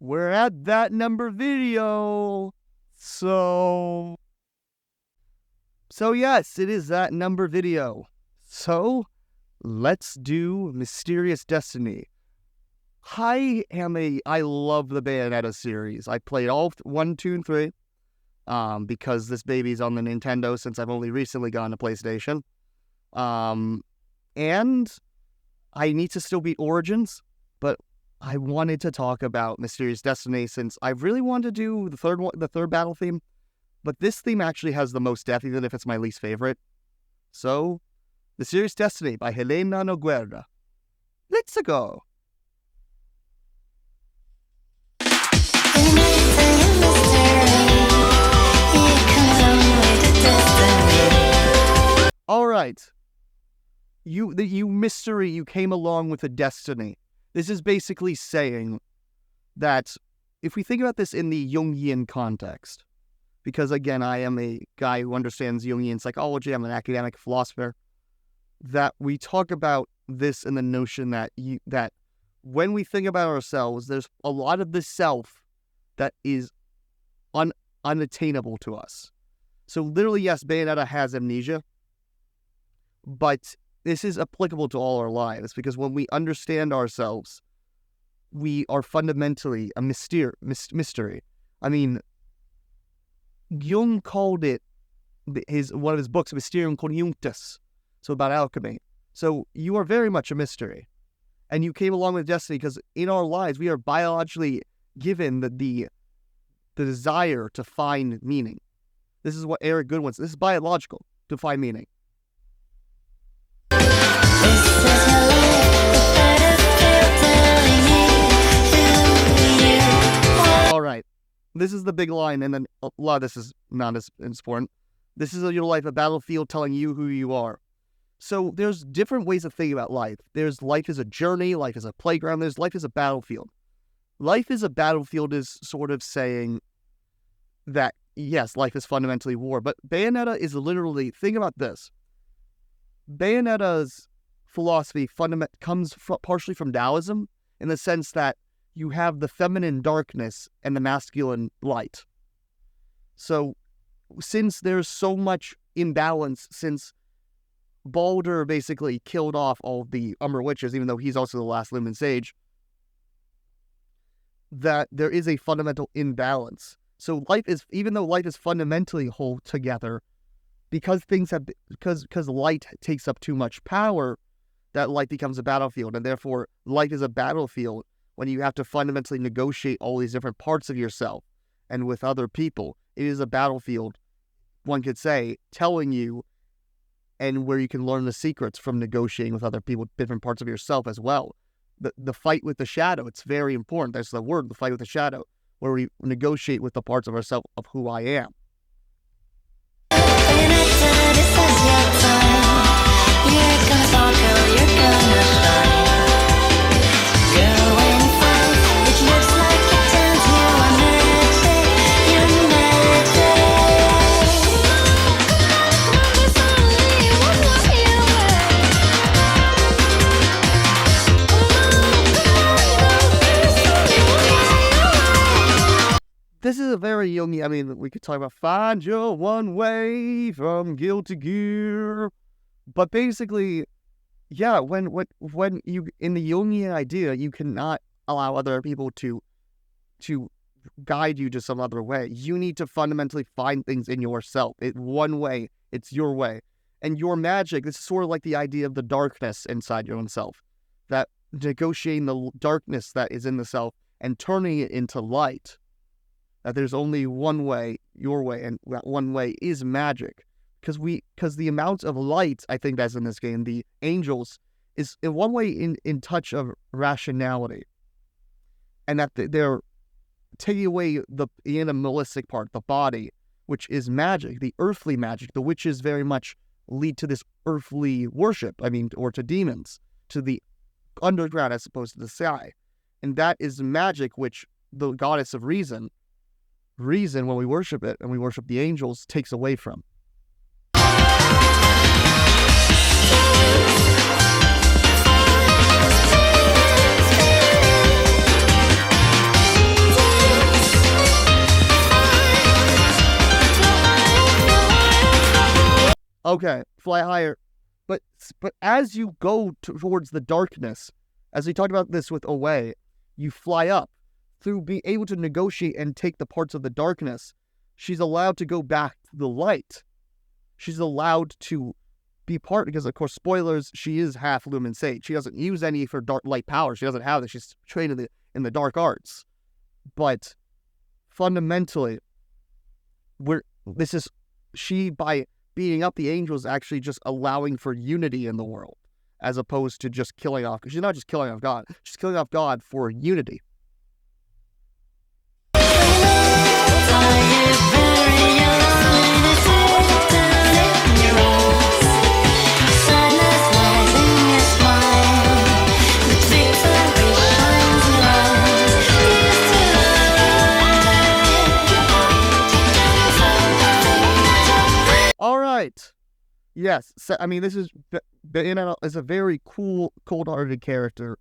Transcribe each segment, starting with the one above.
we're at that number video. So yes, it is that number video. So let's do Mysterious Destiny. I love the Bayonetta series. I played all 1, 2, and 3 because this baby's on the Nintendo since I've only recently gotten a PlayStation. And I need to still beat Origins, but I wanted to talk about Mysterious Destiny since I really wanted to do the third battle theme, but this theme actually has the most depth, even if it's my least favorite. So, Mysterious Destiny by Helena Noguera. Let's go! Alright. You mystery, you came along with a destiny. This is basically saying that if we think about this in the Jungian context, because again, I am a guy who understands Jungian psychology, I'm an academic philosopher, that we talk about this in the notion that when we think about ourselves, there's a lot of the self that is unattainable to us. So literally, yes, Bayonetta has amnesia, but this is applicable to all our lives, because when we understand ourselves, we are fundamentally a mystery. I mean, Jung called it, one of his books, Mysterium Conjunctus, so about alchemy. So you are very much a mystery. And you came along with destiny because in our lives, we are biologically given the desire to find meaning. This is what Eric Goodwin says. This is biological, to find meaning. Alright, this is the big line, and then a lot of this is not as important. This is your life, a battlefield telling you who you are. So there's different ways of thinking about life. There's life as a journey, life as a playground, there's life as a battlefield. Life as a battlefield is sort of saying that, yes, life is fundamentally war, but Bayonetta is literally, think about this. Bayonetta's philosophy comes partially from Taoism, in the sense that you have the feminine darkness and the masculine light. So, since there's so much imbalance, since Baldur basically killed off all of the Umber Witches, even though he's also the last Lumen Sage, that there is a fundamental imbalance. So even though life is fundamentally whole together, because light takes up too much power, that light becomes a battlefield, and therefore life is a battlefield when you have to fundamentally negotiate all these different parts of yourself and with other people. It is a battlefield, one could say, telling you, and where you can learn the secrets from negotiating with other people, different parts of yourself as well. The fight with the shadow, it's very important. That's the word, the fight with the shadow, where we negotiate with the parts of ourselves of who I am. This is a very Jungian, I mean, we could talk about find your one way from Guilty Gear. But basically, yeah, when you, in the Jungian idea, you cannot allow other people to guide you to some other way. You need to fundamentally find things in yourself. One way, it's your way. And your magic, this is sort of like the idea of the darkness inside your own self. That negotiating the darkness that is in the self and turning it into light. That there's only one way, your way, and that one way is magic. Because the amount of light, I think that's in this game, the angels, is in one way in touch of rationality. And that they're taking away the animalistic part, the body, which is magic, the earthly magic. The witches very much lead to this earthly worship, or to demons, to the underground as opposed to the sky. And that is magic, which the goddess of reason, when we worship it, and we worship the angels, takes away from. Okay, fly higher. But as you go towards the darkness, as we talked about this with Away, you fly up. Through being able to negotiate and take the parts of the darkness, she's allowed to go back to the light. She's allowed to be part, because of course, spoilers, she is half Lumen Sage. She doesn't use any of her dark light power. She doesn't have that. She's trained in the dark arts. But fundamentally, she, by beating up the angels, actually just allowing for unity in the world, as opposed to just killing off. She's not just killing off God. She's killing off God for unity. All right. Yes. So, I mean, Bayonetta is a very cool, cold-hearted character,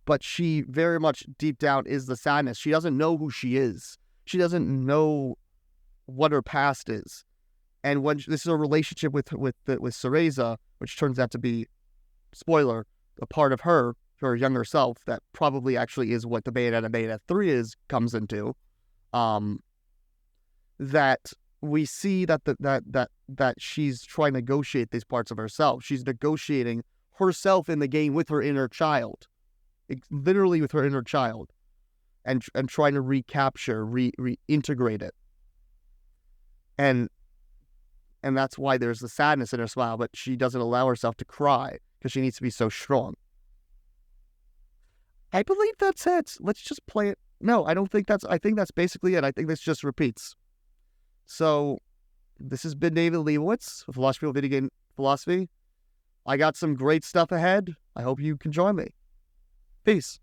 but she very much deep down is the sadness. She doesn't know who she is. She doesn't know what her past is. And when this is a relationship with Cereza, which turns out to be, spoiler, a part of her younger self, that probably actually is what the Bayonetta 3 comes into. That we see that she's trying to negotiate these parts of herself. She's negotiating herself in the game with her inner child, literally with her inner child, and trying to recapture, reintegrate it. And that's why there's the sadness in her smile, but she doesn't allow herself to cry because she needs to be so strong. I believe that's it. Let's just play it. No, I don't think I think that's basically it. I think this just repeats. So, this has been David Leibowitz of Philosophy of Video Game Philosophy. I got some great stuff ahead. I hope you can join me. Peace.